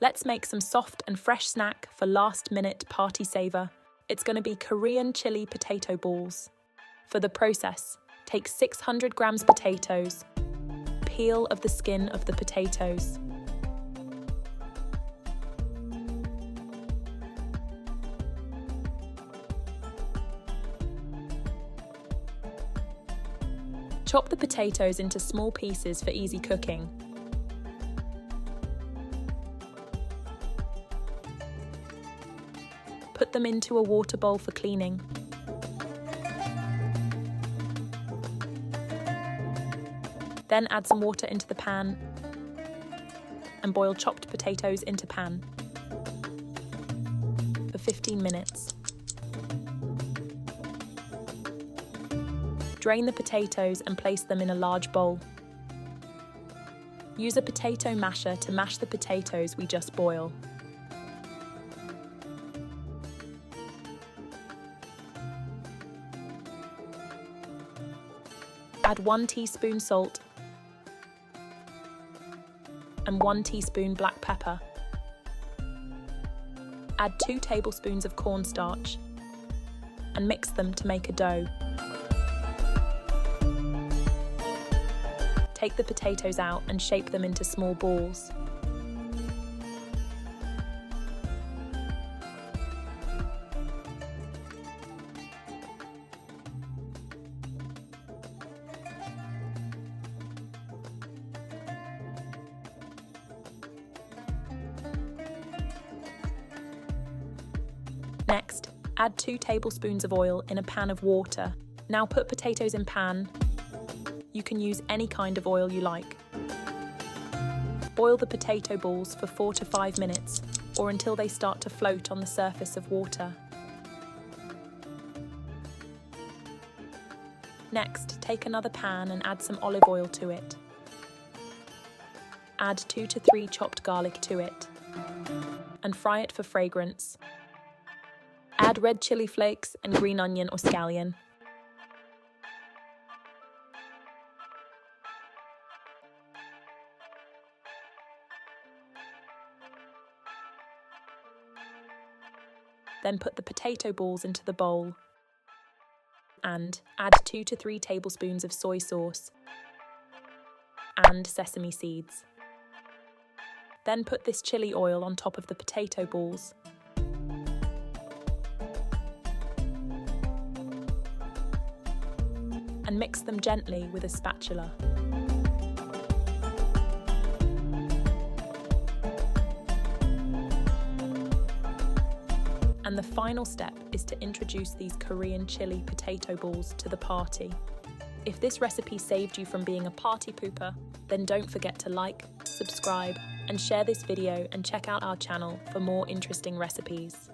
Let's make some soft and fresh snack for last-minute party saver. It's going to be Korean chili potato balls. For the process, take 600 grams potatoes, peel of the skin of the potatoes. Chop the potatoes into small pieces for easy cooking. Put them into a water bowl for cleaning. Then add some water into the pan and boil chopped potatoes into pan for 15 minutes. Drain the potatoes and place them in a large bowl. Use a potato masher to mash the potatoes we just boiled. Add 1 teaspoon salt and 1 teaspoon black pepper. Add 2 tablespoons of cornstarch and mix them to make a dough. Take the potatoes out and shape them into small balls. Next, add 2 tablespoons of oil in a pan of water. Now put potatoes in pan. You can use any kind of oil you like. Boil the potato balls for 4 to 5 minutes, or until they start to float on the surface of water. Next, take another pan and add some olive oil to it. Add 2 to 3 chopped garlic to it, and fry it for fragrance. Add red chili flakes and green onion or scallion. Then put the potato balls into the bowl and add 2 to 3 tablespoons of soy sauce and sesame seeds. Then put this chili oil on top of the potato balls. And mix them gently with a spatula. And the final step is to introduce these Korean chili potato balls to the party. If this recipe saved you from being a party pooper, then don't forget to like, subscribe, and share this video and check out our channel for more interesting recipes.